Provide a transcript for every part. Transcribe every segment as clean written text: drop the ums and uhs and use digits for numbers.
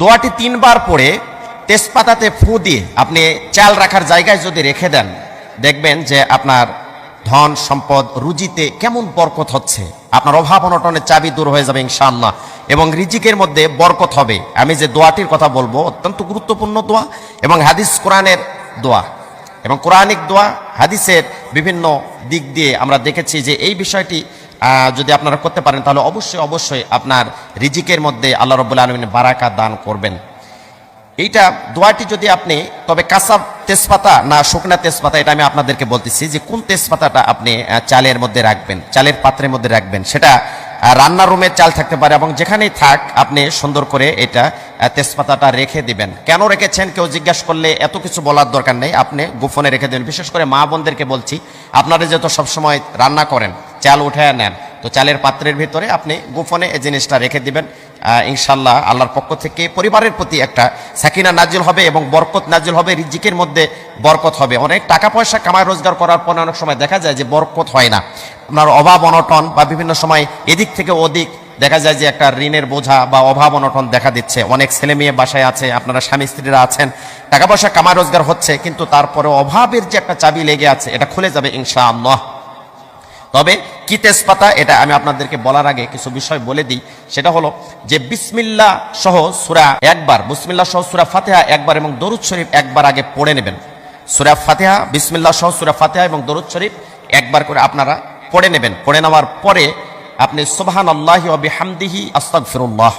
দোয়াটি 3 বার পড়ে তেজপাতাতে ফু দিয়ে আপনি চাল রাখার জায়গায় যদি রেখে দেন, দেখবেন যে আপনার ধন সম্পদ রুজিতে কেমন বরকত হচ্ছে, আপনার অভাব অনটনের চাবি দূর হয়ে যাবে ইনশাআল্লাহ, এবং রিজিকের মধ্যে বরকত হবে। আমি যে দোয়াটির কথা বলবো অত্যন্ত গুরুত্বপূর্ণ দোয়া এবং হাদিস কোরআনের দোয়া এবং কোরআনিক দোয়া, হাদিসের বিভিন্ন দিক দিয়ে আমরা দেখেছি যে এই বিষয়টি যদি আপনারা করতে পারেন তাহলে অবশ্যই অবশ্যই আপনার রিজিকের মধ্যে আল্লাহ রাব্বুল আলামিন বারাকা দান করবেন। এইটা দোয়াটি যদি আপনি, তবে কাঁচা তেজপাতা না শুকনা তেজপাতা, এটা আমি আপনাদেরকে বলতেছি যে কোন তেজপাতাটা আপনি চালের মধ্যে রাখবেন, চালের পাত্রের মধ্যে রাখবেন। সেটা রান্নার রুমের চাল থাকতে পারে এবং যেখানেই থাক আপনি সুন্দর করে এটা তেজপাতাটা রেখে দিবেন। কেন রেখেছেন কেউ জিজ্ঞাসা করলে এত কিছু বলার দরকার নেই, আপনি গোপনে রেখে দেবেন। বিশেষ করে মা বোনদেরকে বলছি, আপনারা যেহেতু সবসময় রান্না করেন, চাল উঠে নেন, তো চালের পাত্রের ভিতরে আপনি গোপনে এই জিনিসটা রেখে দিবেন। ইনশাল্লাহ আল্লাহর পক্ষ থেকে পরিবারের প্রতি একটা সাকিনা নাজিল হবে এবং বরকত নাজিল হবে, রিজিকের মধ্যে বরকত হবে। অনেক টাকা পয়সা কামায় রোজগার করার পর অনেক সময় দেখা যায় যে বরকত হয় না, আপনার অভাব অনটন বা বিভিন্ন সময় এদিক থেকে ওদিক দেখা যায় যে একটা ঋণের বোঝা বা অভাব অনটন দেখা দিচ্ছে। অনেক ছেলে মেয়ে বাসায় আছে, আপনারা স্বামী স্ত্রীরা আছেন, টাকা পয়সা কামায় রোজগার হচ্ছে, কিন্তু তারপরে অভাবের যে একটা চাবি লেগে আছে, এটা খুলে যাবে ইনশাআল্লাহ। তবে কি তেজপাতা, এটা আমি আপনাদেরকে বলার আগে কিছু বিষয় বলে দিই। সেটা হলো যে বিসমিল্লাহ সহ সূরা একবার, বিসমিল্লাহ সহ সূরা ফাতিহা একবার এবং দরুদ শরীফ একবার আগে পড়ে নেবেন। সূরা ফাতিহা, বিসমিল্লাহ সহ সূরা ফাতিহা এবং দরুদ শরীফ একবার করে আপনারা পড়ে নেবেন। পড়ে নেওয়ার পরে আপনি সুবহানাল্লাহি ওয়া বিহামদিহি আস্তাগফিরুল্লাহ,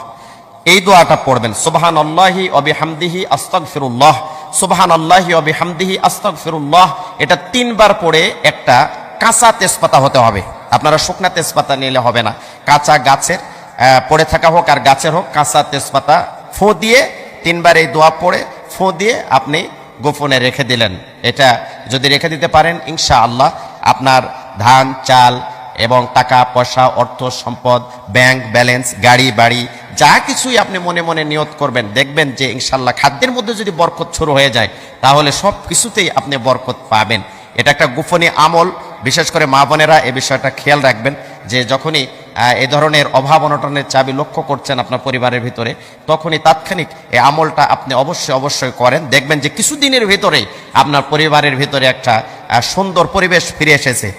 এই দোয়াটা পড়বেন। সুবহানাল্লাহি ওয়া বিহামদিহি আস্তাগফিরুল্লাহ, সুবহানাল্লাহি ওয়া বিহামদিহি আস্তাগফিরুল্লাহ, এটা 3 বার পড়ে একটা কাঁচা তেজপাতা হতে হবে। আপনারা শুকনা তেজপাতা নিলে হবে না, কাঁচা গাছের পড়ে থাকা হোক আর গাছের হোক, কাঁচা তেজপাতা ফু দিয়ে 3 বার এই দোয়া পড়ে ফু দিয়ে আপনি গোপনে রেখে দিলেন। এটা যদি রেখে দিতে পারেন ইনশাআল্লাহ আপনার ধান চাল এবং টাকা পয়সা অর্থ সম্পদ ব্যাংক ব্যালেন্স গাড়ি বাড়ি যা কিছুই আপনি মনে মনে নিয়ত করবেন, দেখবেন যে ইনশাআল্লাহ খাদ্যের মধ্যে যদি বরকত শুরু হয়ে যায় তাহলে সব কিছুতেই আপনি বরকত পাবেন। এটা একটা গোপনীয় আমল, বিশেষ করে মা বোনেরা এই বিষয়টা খেয়াল রাখবেন যে যখনই এই ধরনের অভাব অনটনের চাবি লক্ষ্য করছেন আপনার পরিবারের ভিতরে, তখনই তাৎক্ষণিক এই আমলটা আপনি অবশ্যই অবশ্যই করেন। দেখবেন যে কিছুদিনের ভিতরেই আপনার পরিবারের ভিতরে একটা সুন্দর পরিবেশ ফিরে এসেছে।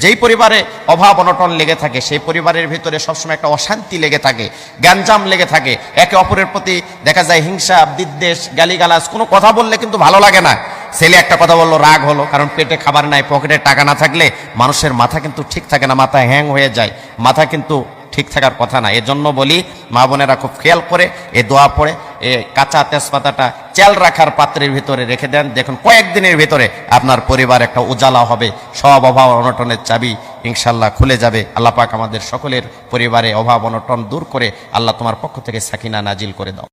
যেই পরিবারে অভাব অনটন লেগে থাকে সেই পরিবারের ভিতরে সবসময় একটা অশান্তি লেগে থাকে, গ্যাঞ্জাম লেগে থাকে, একে অপরের প্রতি দেখা যায় হিংসা বিদ্বেষ গালিগালাজ, কোনো কথা বললে কিন্তু ভালো লাগে না। ছেলে একটা কথা বললো রাগ হলো, কারণ পেটে খাবার নাই, পকেটে টাকা না থাকলে মানুষের মাথা কিন্তু ঠিক থাকে না, মাথা হ্যাং হয়ে যায়, মাথা কিন্তু ঠিক থাকার কথা না। এজন্য বলি মা বোনেরা খুব খেয়াল করে এই দোয়া পড়ে এই কাঁচা তেজপাতাটা চাল রাখার পাত্রের ভিতরে রেখে দেন। দেখুন কয়েকদিনের ভিতরে আপনার পরিবার একটা উজালা হবে, সব অভাব অনটনের চাবি ইনশাল্লাহ খুলে যাবে। আল্লাহ পাক আমাদের সকলের পরিবারে অভাব অনটন দূর করে আল্লাহ তোমার পক্ষ থেকে সাকিনা নাজিল করে দাও।